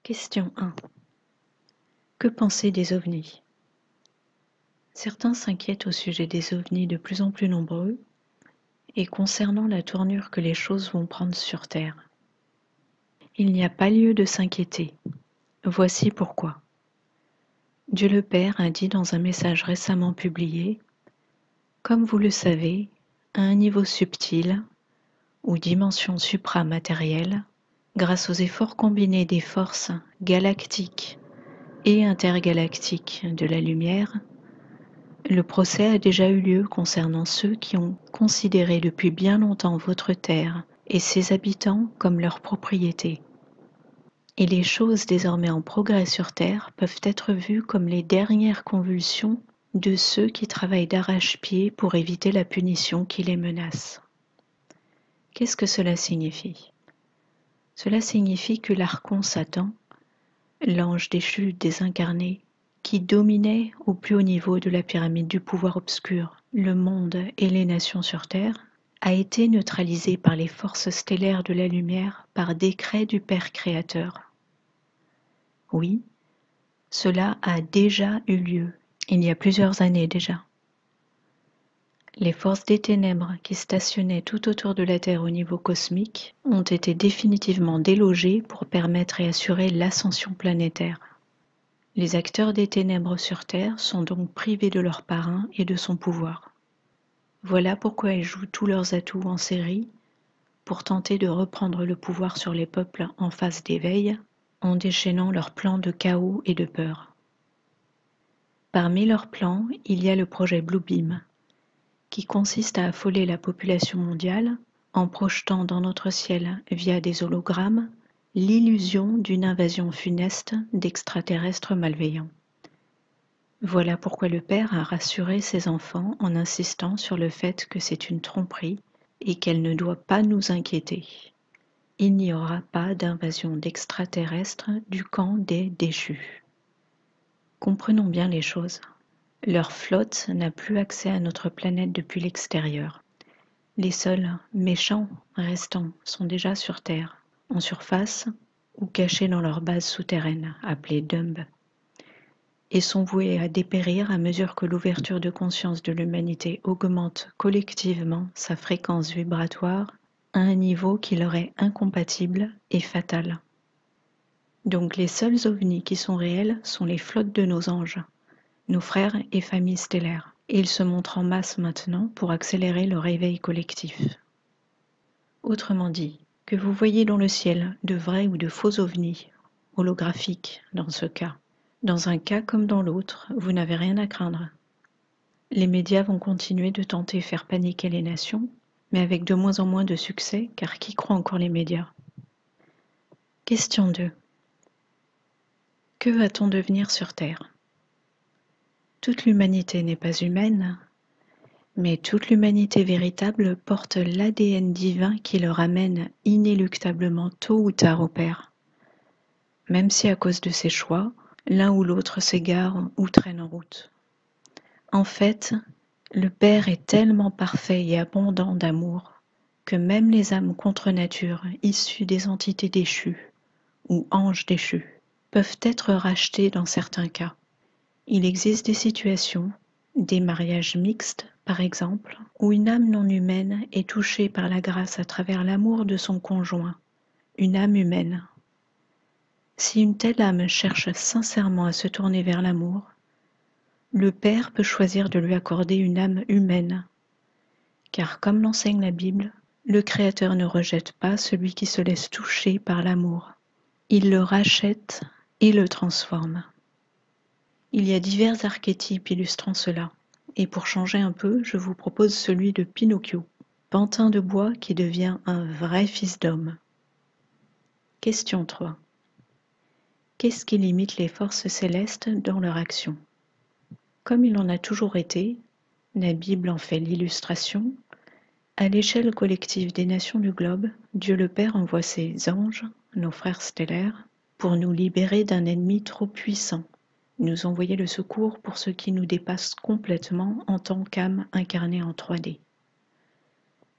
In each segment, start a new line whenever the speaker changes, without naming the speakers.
Question 1. Que penser des ovnis? Certains s'inquiètent au sujet des ovnis de plus en plus nombreux et concernant la tournure que les choses vont prendre sur Terre. Il n'y a pas lieu de s'inquiéter. Voici pourquoi. Dieu le Père a dit dans un message récemment publié: comme vous le savez, à un niveau subtil ou dimension supramatérielle, grâce aux efforts combinés des forces galactiques et intergalactiques de la lumière, le procès a déjà eu lieu concernant ceux qui ont considéré depuis bien longtemps votre terre et ses habitants comme leur propriété. Et les choses désormais en progrès sur Terre peuvent être vues comme les dernières convulsions de ceux qui travaillent d'arrache-pied pour éviter la punition qui les menace. Qu'est-ce que cela signifie? Cela signifie que l'archon Satan, l'ange déchu désincarné, qui dominait au plus haut niveau de la pyramide du pouvoir obscur le monde et les nations sur Terre, a été neutralisé par les forces stellaires de la lumière par décret du Père créateur. Oui, cela a déjà eu lieu, il y a plusieurs années déjà. Les forces des ténèbres qui stationnaient tout autour de la Terre au niveau cosmique ont été définitivement délogées pour permettre et assurer l'ascension planétaire. Les acteurs des ténèbres sur Terre sont donc privés de leur parrain et de son pouvoir. Voilà pourquoi ils jouent tous leurs atouts en série pour tenter de reprendre le pouvoir sur les peuples en phase d'éveil, en déchaînant leurs plans de chaos et de peur. Parmi leurs plans, il y a le projet Bluebeam, qui consiste à affoler la population mondiale en projetant dans notre ciel, via des hologrammes, l'illusion d'une invasion funeste d'extraterrestres malveillants. Voilà pourquoi le Père a rassuré ses enfants en insistant sur le fait que c'est une tromperie et qu'elle ne doit pas nous inquiéter. Il n'y aura pas d'invasion d'extraterrestres du camp des déchus. Comprenons bien les choses. Leur flotte n'a plus accès à notre planète depuis l'extérieur. Les seuls méchants restants sont déjà sur Terre, en surface ou cachés dans leur base souterraine, appelée Dumb, et sont voués à dépérir à mesure que l'ouverture de conscience de l'humanité augmente collectivement sa fréquence vibratoire à un niveau qui leur est incompatible et fatal. Donc les seuls ovnis qui sont réels sont les flottes de nos anges, nos frères et familles stellaires, et ils se montrent en masse maintenant pour accélérer le réveil collectif. Autrement dit, que vous voyez dans le ciel de vrais ou de faux ovnis, holographiques dans ce cas, dans un cas comme dans l'autre, vous n'avez rien à craindre. Les médias vont continuer de tenter faire paniquer les nations, mais avec de moins en moins de succès, car qui croit encore les médias? Question 2. Que va-t-on devenir sur Terre? Toute l'humanité n'est pas humaine, mais toute l'humanité véritable porte l'ADN divin qui le ramène inéluctablement tôt ou tard au Père. Même si à cause de ses choix, l'un ou l'autre s'égare ou traîne en route. En fait, le Père est tellement parfait et abondant d'amour que même les âmes contre nature issues des entités déchues ou anges déchus peuvent être rachetées dans certains cas. Il existe des situations, des mariages mixtes par exemple, où une âme non humaine est touchée par la grâce à travers l'amour de son conjoint, une âme humaine. Si une telle âme cherche sincèrement à se tourner vers l'amour, le Père peut choisir de lui accorder une âme humaine, car comme l'enseigne la Bible, le Créateur ne rejette pas celui qui se laisse toucher par l'amour. Il le rachète et le transforme. Il y a divers archétypes illustrant cela, et pour changer un peu, je vous propose celui de Pinocchio, pantin de bois qui devient un vrai fils d'homme. Question 3. Qu'est-ce qui limite les forces célestes dans leur action? Comme il en a toujours été, la Bible en fait l'illustration, à l'échelle collective des nations du globe, Dieu le Père envoie ses anges, nos frères stellaires, pour nous libérer d'un ennemi trop puissant, nous envoyer le secours pour ceux qui nous dépassent complètement en tant qu'âme incarnée en 3D.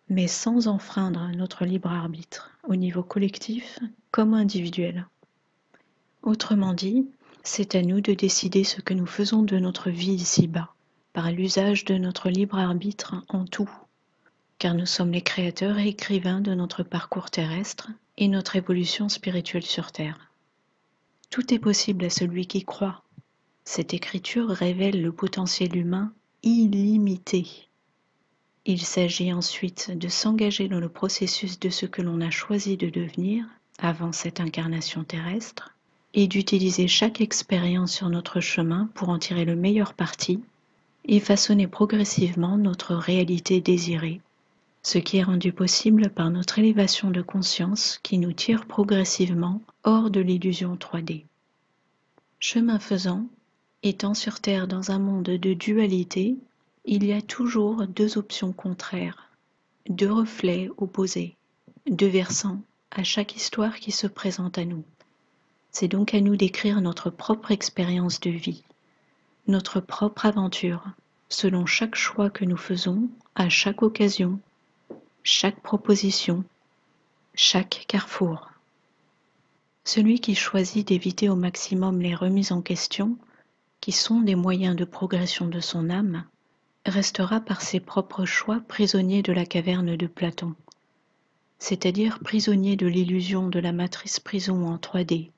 Mais sans enfreindre notre libre arbitre, au niveau collectif comme individuel. Autrement dit, c'est à nous de décider ce que nous faisons de notre vie ici-bas, par l'usage de notre libre arbitre en tout, car nous sommes les créateurs et écrivains de notre parcours terrestre et notre évolution spirituelle sur Terre. Tout est possible à celui qui croit. Cette écriture révèle le potentiel humain illimité. Il s'agit ensuite de s'engager dans le processus de ce que l'on a choisi de devenir avant cette incarnation terrestre et d'utiliser chaque expérience sur notre chemin pour en tirer le meilleur parti et façonner progressivement notre réalité désirée, ce qui est rendu possible par notre élévation de conscience qui nous tire progressivement hors de l'illusion 3D. Chemin faisant, étant sur Terre dans un monde de dualité, il y a toujours deux options contraires, deux reflets opposés, deux versants à chaque histoire qui se présente à nous. C'est donc à nous d'écrire notre propre expérience de vie, notre propre aventure, selon chaque choix que nous faisons, à chaque occasion, chaque proposition, chaque carrefour. Celui qui choisit d'éviter au maximum les remises en question, qui sont des moyens de progression de son âme, restera par ses propres choix prisonnier de la caverne de Platon, c'est-à-dire prisonnier de l'illusion de la matrice prison en 3D,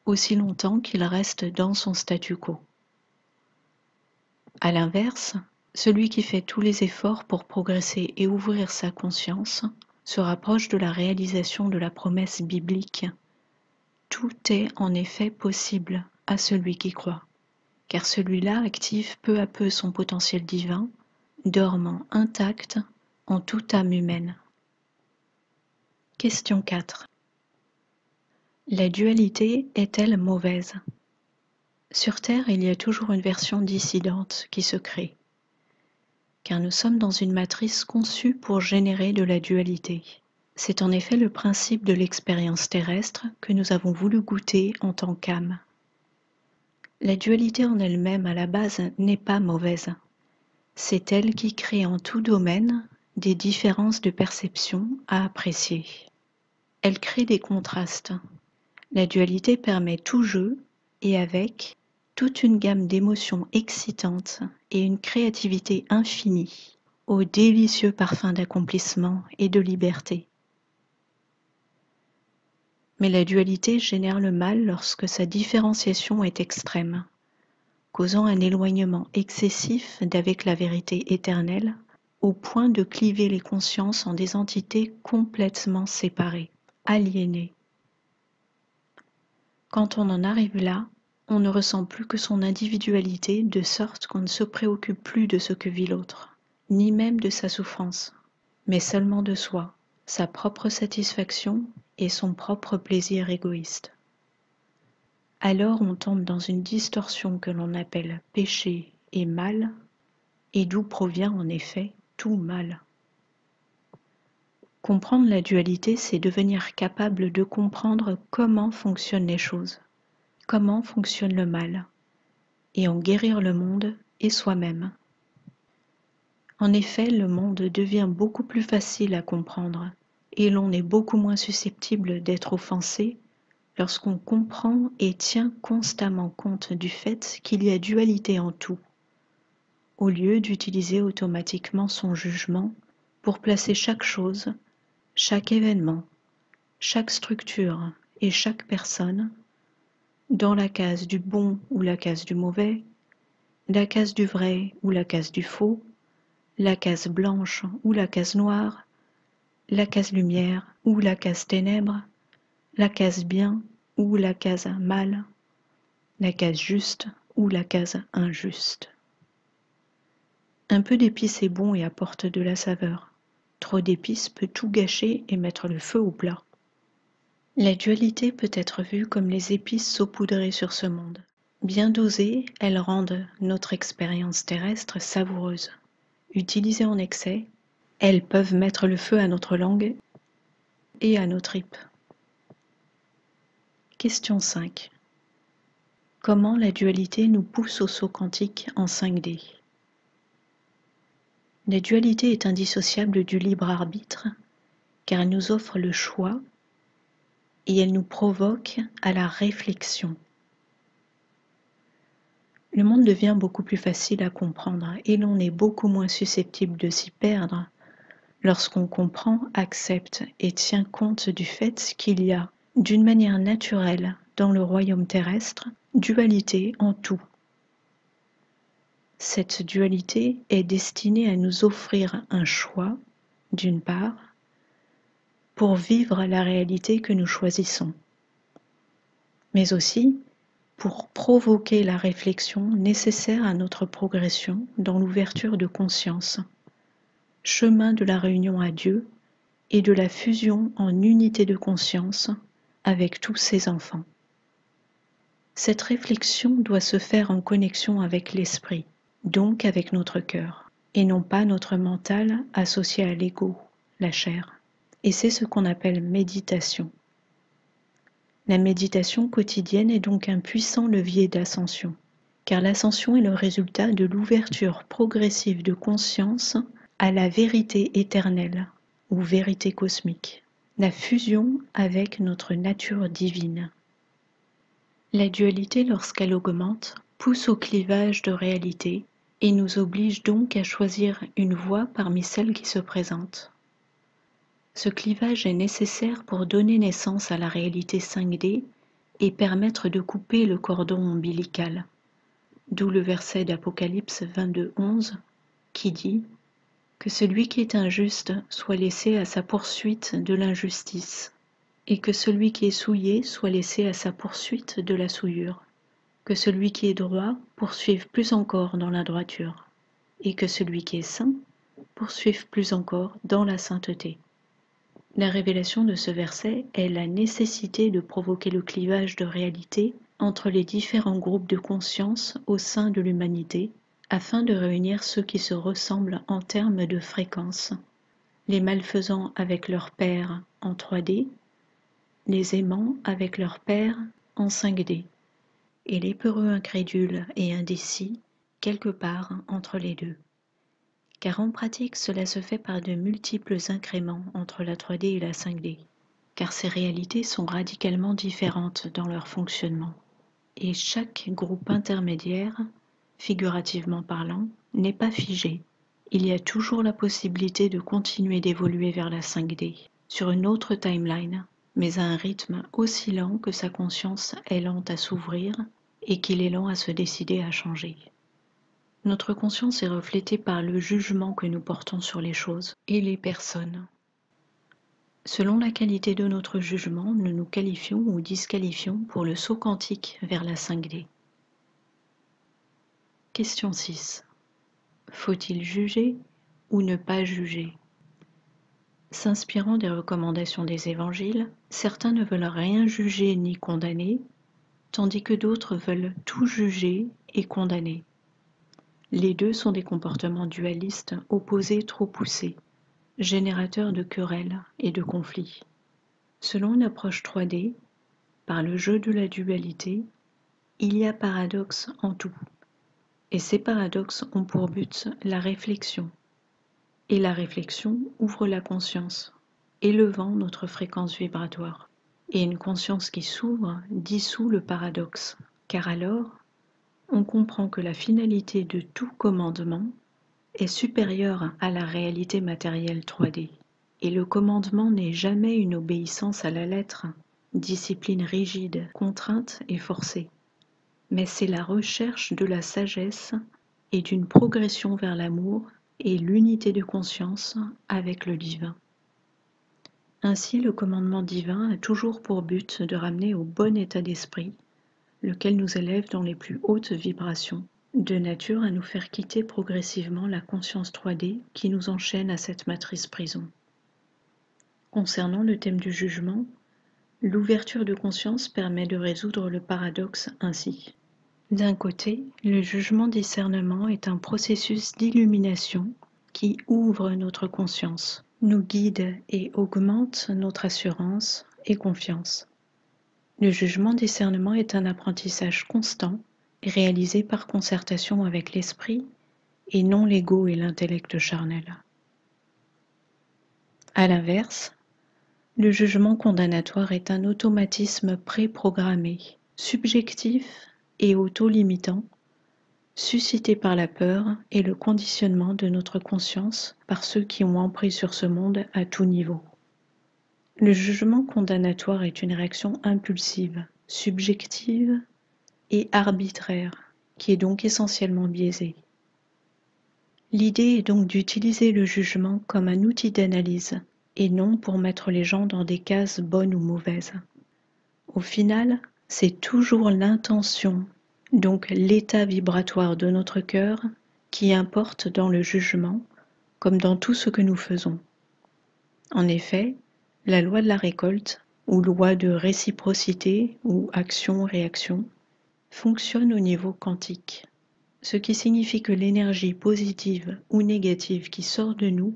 aussi longtemps qu'il reste dans son statu quo. À l'inverse, celui qui fait tous les efforts pour progresser et ouvrir sa conscience se rapproche de la réalisation de la promesse biblique. Tout est en effet possible à celui qui croit, car celui-là active peu à peu son potentiel divin, dormant intact en toute âme humaine. Question 4. La dualité est-elle mauvaise? Sur Terre, il y a toujours une version dissidente qui se crée, car nous sommes dans une matrice conçue pour générer de la dualité. C'est en effet le principe de l'expérience terrestre que nous avons voulu goûter en tant qu'âme. La dualité en elle-même, à la base, n'est pas mauvaise. C'est elle qui crée en tout domaine des différences de perception à apprécier. Elle crée des contrastes. La dualité permet tout jeu et avec toute une gamme d'émotions excitantes et une créativité infinie, au délicieux parfum d'accomplissement et de liberté. Mais la dualité génère le mal lorsque sa différenciation est extrême, causant un éloignement excessif d'avec la vérité éternelle, au point de cliver les consciences en des entités complètement séparées, aliénées. Quand on en arrive là, on ne ressent plus que son individualité de sorte qu'on ne se préoccupe plus de ce que vit l'autre, ni même de sa souffrance, mais seulement de soi, sa propre satisfaction et son propre plaisir égoïste. Alors on tombe dans une distorsion que l'on appelle péché et mal, et d'où provient en effet tout mal. Comprendre la dualité, c'est devenir capable de comprendre comment fonctionnent les choses, comment fonctionne le mal, et en guérir le monde et soi-même. En effet, le monde devient beaucoup plus facile à comprendre, et l'on est beaucoup moins susceptible d'être offensé lorsqu'on comprend et tient constamment compte du fait qu'il y a dualité en tout, au lieu d'utiliser automatiquement son jugement pour placer chaque chose, chaque événement, chaque structure et chaque personne dans la case du bon ou la case du mauvais, la case du vrai ou la case du faux, la case blanche ou la case noire, la case lumière ou la case ténèbres, la case bien ou la case mal, la case juste ou la case injuste. Un peu d'épices est bon et apporte de la saveur. Trop d'épices peut tout gâcher et mettre le feu au plat. La dualité peut être vue comme les épices saupoudrées sur ce monde. Bien dosées, elles rendent notre expérience terrestre savoureuse. Utilisées en excès, elles peuvent mettre le feu à notre langue et à nos tripes. Question 5. Comment la dualité nous pousse au saut quantique en 5D? La dualité est indissociable du libre arbitre car elle nous offre le choix et elle nous provoque à la réflexion. Le monde devient beaucoup plus facile à comprendre et l'on est beaucoup moins susceptible de s'y perdre lorsqu'on comprend, accepte et tient compte du fait qu'il y a, d'une manière naturelle dans le royaume terrestre, dualité en tout. Cette dualité est destinée à nous offrir un choix, d'une part, pour vivre la réalité que nous choisissons, mais aussi pour provoquer la réflexion nécessaire à notre progression dans l'ouverture de conscience, chemin de la réunion à Dieu et de la fusion en unité de conscience avec tous ses enfants. Cette réflexion doit se faire en connexion avec l'esprit, donc avec notre cœur, et non pas notre mental associé à l'ego, la chair. Et c'est ce qu'on appelle méditation. La méditation quotidienne est donc un puissant levier d'ascension, car l'ascension est le résultat de l'ouverture progressive de conscience à la vérité éternelle ou vérité cosmique, la fusion avec notre nature divine. La dualité, lorsqu'elle augmente, pousse au clivage de réalité et nous oblige donc à choisir une voie parmi celles qui se présentent. Ce clivage est nécessaire pour donner naissance à la réalité 5D et permettre de couper le cordon ombilical. D'où le verset d'Apocalypse 22:11 qui dit que celui qui est injuste soit laissé à sa poursuite de l'injustice, et que celui qui est souillé soit laissé à sa poursuite de la souillure, que celui qui est droit poursuive plus encore dans la droiture, et que celui qui est saint poursuive plus encore dans la sainteté. La révélation de ce verset est la nécessité de provoquer le clivage de réalité entre les différents groupes de conscience au sein de l'humanité, afin de réunir ceux qui se ressemblent en termes de fréquence, les malfaisants avec leur père en 3D, les aimants avec leur père en 5D, et les peureux incrédules et indécis quelque part entre les deux. Car en pratique, cela se fait par de multiples incréments entre la 3D et la 5D, car ces réalités sont radicalement différentes dans leur fonctionnement. Et chaque groupe intermédiaire, figurativement parlant, n'est pas figé. Il y a toujours la possibilité de continuer d'évoluer vers la 5D, sur une autre timeline, mais à un rythme aussi lent que sa conscience est lente à s'ouvrir et qu'il est lent à se décider à changer. Notre conscience est reflétée par le jugement que nous portons sur les choses et les personnes. Selon la qualité de notre jugement, nous nous qualifions ou disqualifions pour le saut quantique vers la 5D. Question 6. Faut-il juger ou ne pas juger? S'inspirant des recommandations des évangiles, certains ne veulent rien juger ni condamner, tandis que d'autres veulent tout juger et condamner. Les deux sont des comportements dualistes opposés trop poussés, générateurs de querelles et de conflits. Selon une approche 3D, par le jeu de la dualité, il y a paradoxe en tout. Et ces paradoxes ont pour but la réflexion. Et la réflexion ouvre la conscience, élevant notre fréquence vibratoire. Et une conscience qui s'ouvre dissout le paradoxe, car alors, on comprend que la finalité de tout commandement est supérieure à la réalité matérielle 3D. Et le commandement n'est jamais une obéissance à la lettre, discipline rigide, contrainte et forcée, mais c'est la recherche de la sagesse et d'une progression vers l'amour et l'unité de conscience avec le divin. Ainsi, le commandement divin a toujours pour but de ramener au bon état d'esprit, lequel nous élève dans les plus hautes vibrations, de nature à nous faire quitter progressivement la conscience 3D qui nous enchaîne à cette matrice prison. Concernant le thème du jugement, l'ouverture de conscience permet de résoudre le paradoxe ainsi. D'un côté, le jugement-discernement est un processus d'illumination qui ouvre notre conscience, nous guide et augmente notre assurance et confiance. Le jugement-discernement est un apprentissage constant, réalisé par concertation avec l'esprit et non l'ego et l'intellect charnel. À l'inverse, Le jugement condamnatoire est un automatisme préprogrammé, subjectif et auto-limitant, suscité par la peur et le conditionnement de notre conscience par ceux qui ont emprise sur ce monde à tout niveau. Le jugement condamnatoire est une réaction impulsive, subjective et arbitraire, qui est donc essentiellement biaisée. L'idée est donc d'utiliser le jugement comme un outil d'analyse et non pour mettre les gens dans des cases bonnes ou mauvaises. Au final, c'est toujours l'intention, donc l'état vibratoire de notre cœur, qui importe dans le jugement, comme dans tout ce que nous faisons. En effet, la loi de la récolte, ou loi de réciprocité ou action-réaction, fonctionne au niveau quantique, ce qui signifie que l'énergie positive ou négative qui sort de nous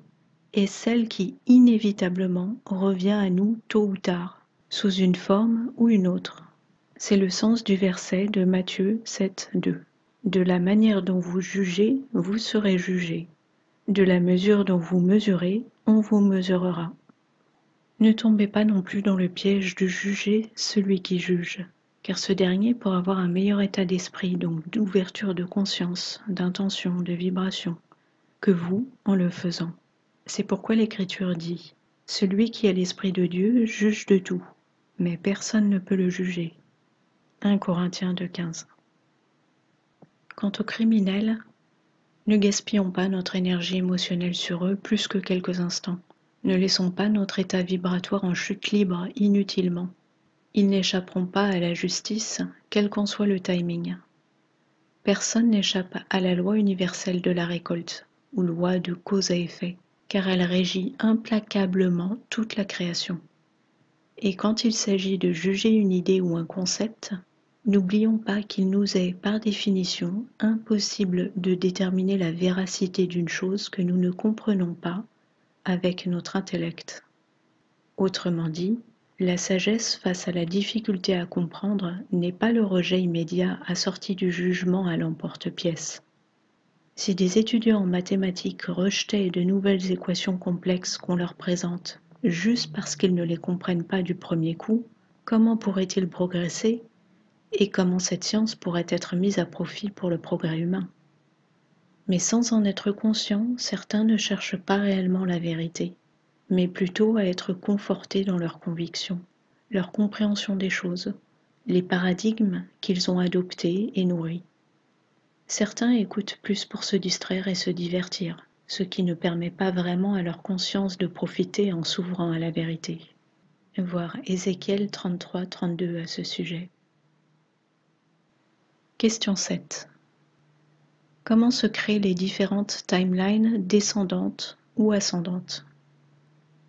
est celle qui inévitablement revient à nous tôt ou tard, sous une forme ou une autre. C'est le sens du verset de Matthieu 7,2. De la manière dont vous jugez, vous serez jugés. De la mesure dont vous mesurez, on vous mesurera. Ne tombez pas non plus dans le piège de juger celui qui juge, car ce dernier pourra avoir un meilleur état d'esprit, donc d'ouverture de conscience, d'intention, de vibration, que vous en le faisant. C'est pourquoi l'Écriture dit « Celui qui a l'Esprit de Dieu juge de tout, mais personne ne peut le juger. » 1 Corinthiens 2,15. Quant aux criminels, ne gaspillons pas notre énergie émotionnelle sur eux plus que quelques instants. Ne laissons pas notre état vibratoire en chute libre inutilement. Ils n'échapperont pas à la justice, quel qu'en soit le timing. Personne n'échappe à la loi universelle de la récolte, ou loi de cause à effet, car elle régit implacablement toute la création. Et quand il s'agit de juger une idée ou un concept, n'oublions pas qu'il nous est, par définition, impossible de déterminer la véracité d'une chose que nous ne comprenons pas avec notre intellect. Autrement dit, la sagesse face à la difficulté à comprendre n'est pas le rejet immédiat assorti du jugement à l'emporte-pièce. Si des étudiants en mathématiques rejetaient de nouvelles équations complexes qu'on leur présente, juste parce qu'ils ne les comprennent pas du premier coup, comment pourraient-ils progresser et comment cette science pourrait être mise à profit pour le progrès humain? Mais sans en être conscients, certains ne cherchent pas réellement la vérité, mais plutôt à être confortés dans leurs convictions, leur compréhension des choses, les paradigmes qu'ils ont adoptés et nourris. Certains écoutent plus pour se distraire et se divertir, ce qui ne permet pas vraiment à leur conscience de profiter en s'ouvrant à la vérité. Voir Ézéchiel 33-32 à ce sujet. Question 7. Comment se créent les différentes timelines descendantes ou ascendantes?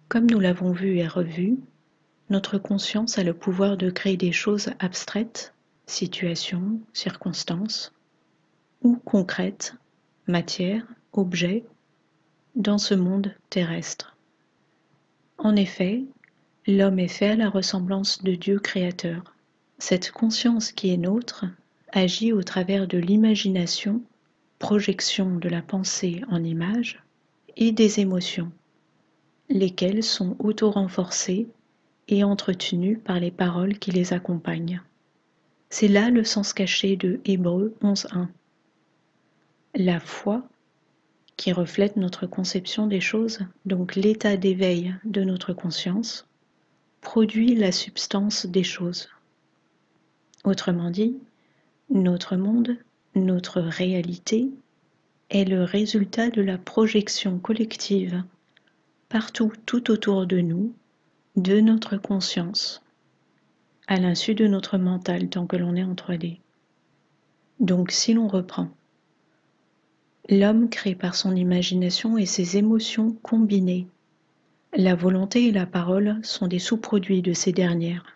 Comme nous l'avons vu et revu, notre conscience a le pouvoir de créer des choses abstraites, situations, circonstances, ou concrètes, matière, objets, dans ce monde terrestre. En effet, l'homme est fait à la ressemblance de Dieu créateur. Cette conscience qui est nôtre agit au travers de l'imagination, projection de la pensée en images, et des émotions, lesquelles sont auto-renforcées et entretenues par les paroles qui les accompagnent. C'est là le sens caché de Hébreux 11.1. La foi, qui reflète notre conception des choses, donc l'état d'éveil de notre conscience, produit la substance des choses. Autrement dit, notre monde, notre réalité, est le résultat de la projection collective, partout tout autour de nous, de notre conscience, à l'insu de notre mental tant que l'on est en 3D. Donc si l'on reprend, l'homme crée par son imagination et ses émotions combinées. La volonté et la parole sont des sous-produits de ces dernières.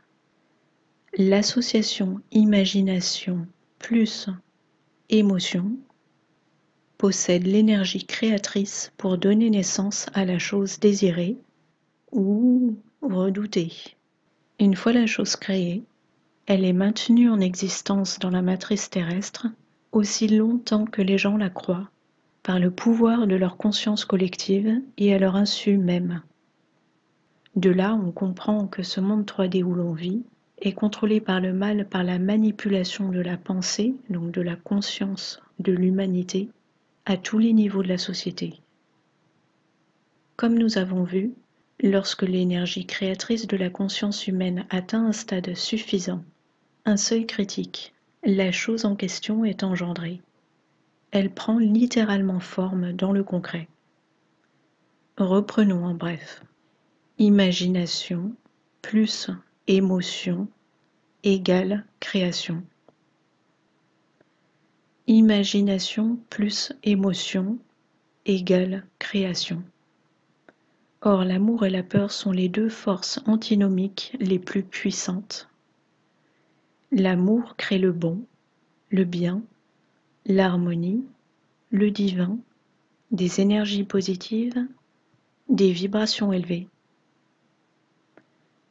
L'association imagination plus émotion possède l'énergie créatrice pour donner naissance à la chose désirée ou redoutée. Une fois la chose créée, elle est maintenue en existence dans la matrice terrestre aussi longtemps que les gens la croient, par le pouvoir de leur conscience collective et à leur insu même. De là, on comprend que ce monde 3D où l'on vit est contrôlé par le mal par la manipulation de la pensée, donc de la conscience de l'humanité, à tous les niveaux de la société. Comme nous avons vu, lorsque l'énergie créatrice de la conscience humaine atteint un stade suffisant, un seuil critique, la chose en question est engendrée. Elle prend littéralement forme dans le concret. Reprenons en bref. Imagination plus émotion égale création. Imagination plus émotion égale création. Or, l'amour et la peur sont les deux forces antinomiques les plus puissantes. L'amour crée le bon, le bien, l'harmonie, le divin, des énergies positives, des vibrations élevées.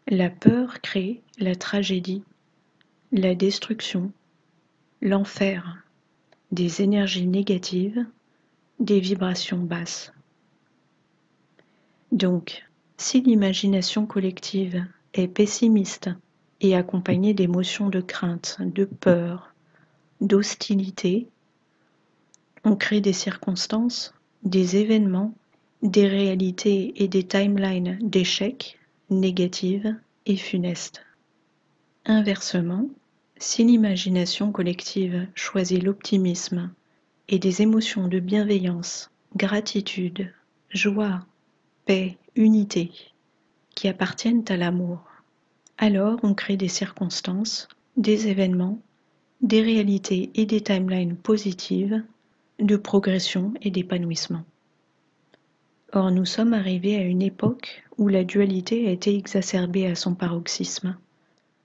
La peur crée la tragédie, la destruction, l'enfer, des énergies négatives, des vibrations basses. Donc, si l'imagination collective est pessimiste et accompagnée d'émotions de crainte, de peur, d'hostilité, on crée des circonstances, des événements, des réalités et des timelines d'échecs, négatives et funestes. Inversement, si l'imagination collective choisit l'optimisme et des émotions de bienveillance, gratitude, joie, paix, unité, qui appartiennent à l'amour, alors on crée des circonstances, des événements, des réalités et des timelines positives de progression et d'épanouissement. Or, nous sommes arrivés à une époque où la dualité a été exacerbée à son paroxysme.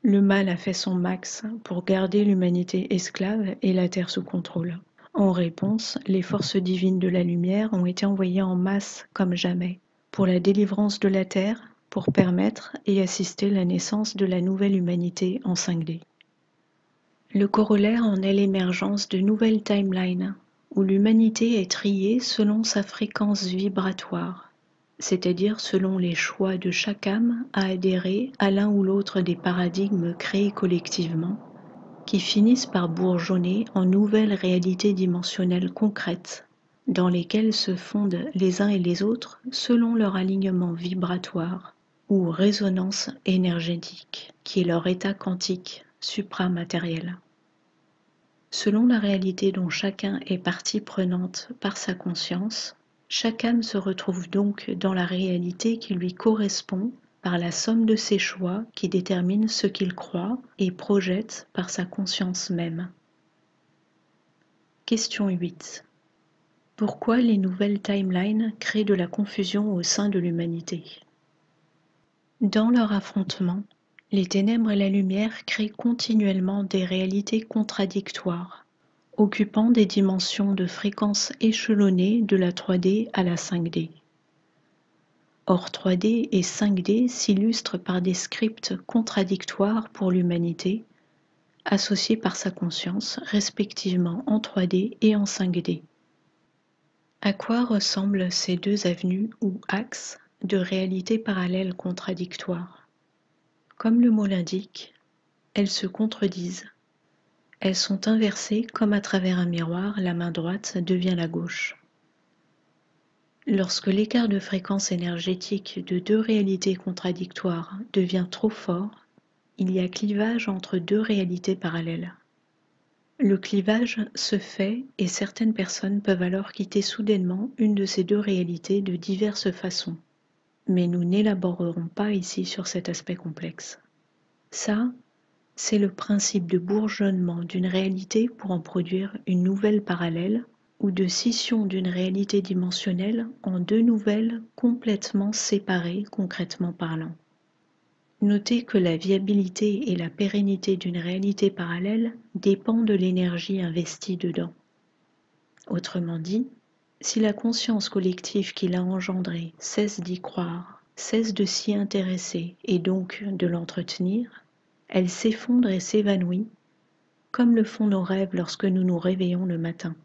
Le mal a fait son max pour garder l'humanité esclave et la terre sous contrôle. En réponse, les forces divines de la lumière ont été envoyées en masse comme jamais, pour la délivrance de la terre, pour permettre et assister la naissance de la nouvelle humanité en 5D. Le corollaire en est l'émergence de nouvelles timelines, où l'humanité est triée selon sa fréquence vibratoire, c'est-à-dire selon les choix de chaque âme à adhérer à l'un ou l'autre des paradigmes créés collectivement, qui finissent par bourgeonner en nouvelles réalités dimensionnelles concrètes, dans lesquelles se fondent les uns et les autres selon leur alignement vibratoire ou résonance énergétique, qui est leur état quantique supramatériel. Selon la réalité dont chacun est partie prenante par sa conscience, chaque âme se retrouve donc dans la réalité qui lui correspond par la somme de ses choix qui détermine ce qu'il croit et projette par sa conscience même. Question 8. Pourquoi les nouvelles timelines créent de la confusion au sein de l'humanité? Dans leur affrontement, les ténèbres et la lumière créent continuellement des réalités contradictoires, occupant des dimensions de fréquences échelonnées de la 3D à la 5D. Or 3D et 5D s'illustrent par des scripts contradictoires pour l'humanité, associés par sa conscience respectivement en 3D et en 5D. À quoi ressemblent ces deux avenues ou axes de réalités parallèles contradictoires? Comme le mot l'indique, elles se contredisent. Elles sont inversées comme à travers un miroir, la main droite devient la gauche. Lorsque l'écart de fréquence énergétique de deux réalités contradictoires devient trop fort, il y a clivage entre deux réalités parallèles. Le clivage se fait et certaines personnes peuvent alors quitter soudainement une de ces deux réalités de diverses façons. Mais nous n'élaborerons pas ici sur cet aspect complexe. Ça, c'est le principe de bourgeonnement d'une réalité pour en produire une nouvelle parallèle ou de scission d'une réalité dimensionnelle en deux nouvelles complètement séparées concrètement parlant. Notez que la viabilité et la pérennité d'une réalité parallèle dépend de l'énergie investie dedans. Autrement dit, si la conscience collective qui l'a engendrée cesse d'y croire, cesse de s'y intéresser et donc de l'entretenir, elle s'effondre et s'évanouit, comme le font nos rêves lorsque nous nous réveillons le matin.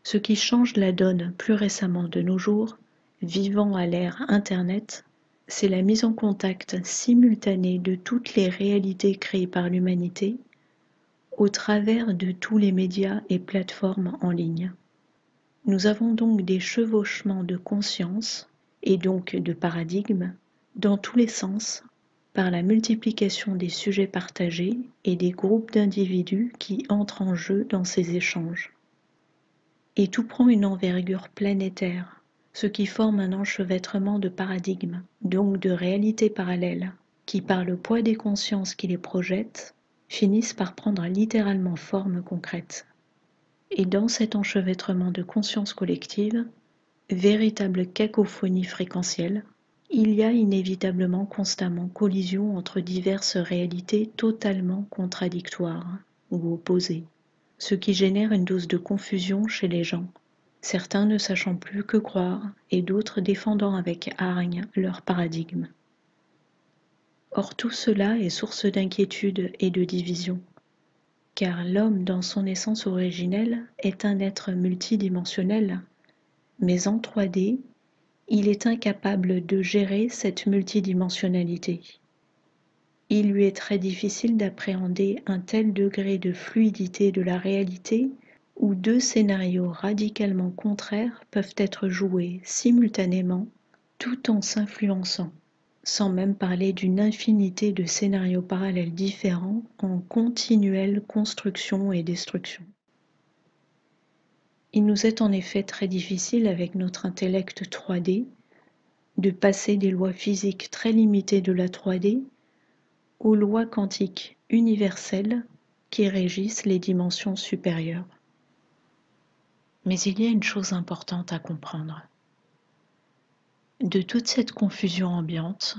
Ce qui change la donne plus récemment de nos jours, vivant à l'ère Internet, c'est la mise en contact simultanée de toutes les réalités créées par l'humanité au travers de tous les médias et plateformes en ligne. Nous avons donc des chevauchements de conscience et donc de paradigmes dans tous les sens par la multiplication des sujets partagés et des groupes d'individus qui entrent en jeu dans ces échanges. Et tout prend une envergure planétaire, ce qui forme un enchevêtrement de paradigmes, donc de réalités parallèles, qui par le poids des consciences qui les projettent, finissent par prendre littéralement forme concrète. Et dans cet enchevêtrement de conscience collective, véritable cacophonie fréquentielle, il y a inévitablement constamment collision entre diverses réalités totalement contradictoires ou opposées, ce qui génère une dose de confusion chez les gens, certains ne sachant plus que croire et d'autres défendant avec hargne leur paradigme. Or tout cela est source d'inquiétude et de division, car l'homme dans son essence originelle est un être multidimensionnel, mais en 3D, il est incapable de gérer cette multidimensionnalité. Il lui est très difficile d'appréhender un tel degré de fluidité de la réalité où deux scénarios radicalement contraires peuvent être joués simultanément tout en s'influençant, sans même parler d'une infinité de scénarios parallèles différents en continuelle construction et destruction. Il nous est en effet très difficile avec notre intellect 3D de passer des lois physiques très limitées de la 3D aux lois quantiques universelles qui régissent les dimensions supérieures. Mais il y a une chose importante à comprendre. De toute cette confusion ambiante,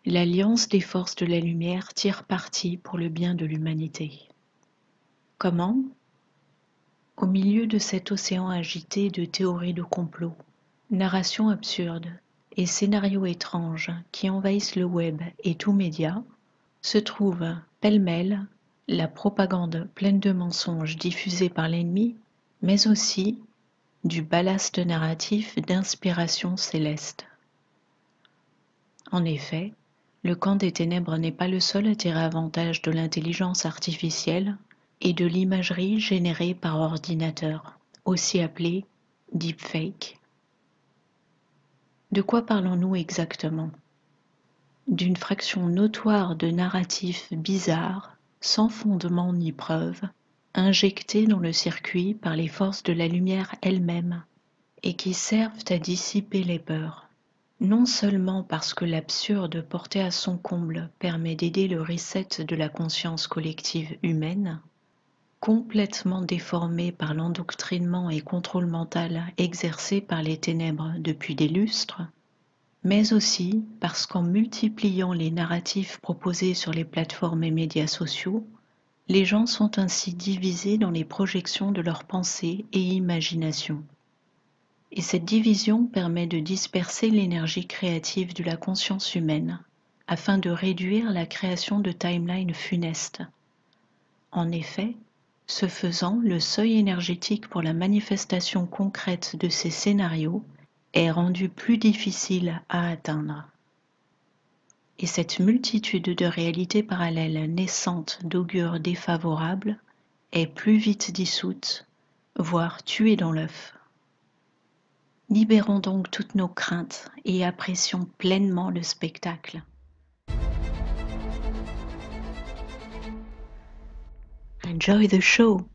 l'alliance des forces de la lumière tire parti pour le bien de l'humanité. Comment ? Au milieu de cet océan agité de théories de complot, narrations absurdes et scénarios étranges qui envahissent le web et tout média, se trouve pêle-mêle la propagande pleine de mensonges diffusée par l'ennemi, mais aussi du ballast narratif d'inspiration céleste. En effet, le camp des ténèbres n'est pas le seul à tirer avantage de l'intelligence artificielle et de l'imagerie générée par ordinateur, aussi appelée deepfake. De quoi parlons-nous exactement ? D'une fraction notoire de narratifs bizarres, sans fondement ni preuve, injectés dans le circuit par les forces de la lumière elles-mêmes, et qui servent à dissiper les peurs. Non seulement parce que l'absurde porté à son comble permet d'aider le reset de la conscience collective humaine, complètement déformée par l'endoctrinement et contrôle mental exercé par les ténèbres depuis des lustres, mais aussi parce qu'en multipliant les narratifs proposés sur les plateformes et médias sociaux, les gens sont ainsi divisés dans les projections de leurs pensées et imaginations. Et cette division permet de disperser l'énergie créative de la conscience humaine, afin de réduire la création de timelines funestes. En effet, ce faisant, le seuil énergétique pour la manifestation concrète de ces scénarios est rendu plus difficile à atteindre. Et cette multitude de réalités parallèles naissantes d'augures défavorables est plus vite dissoute, voire tuée dans l'œuf. Libérons donc toutes nos craintes et apprécions pleinement le spectacle. Enjoy the show!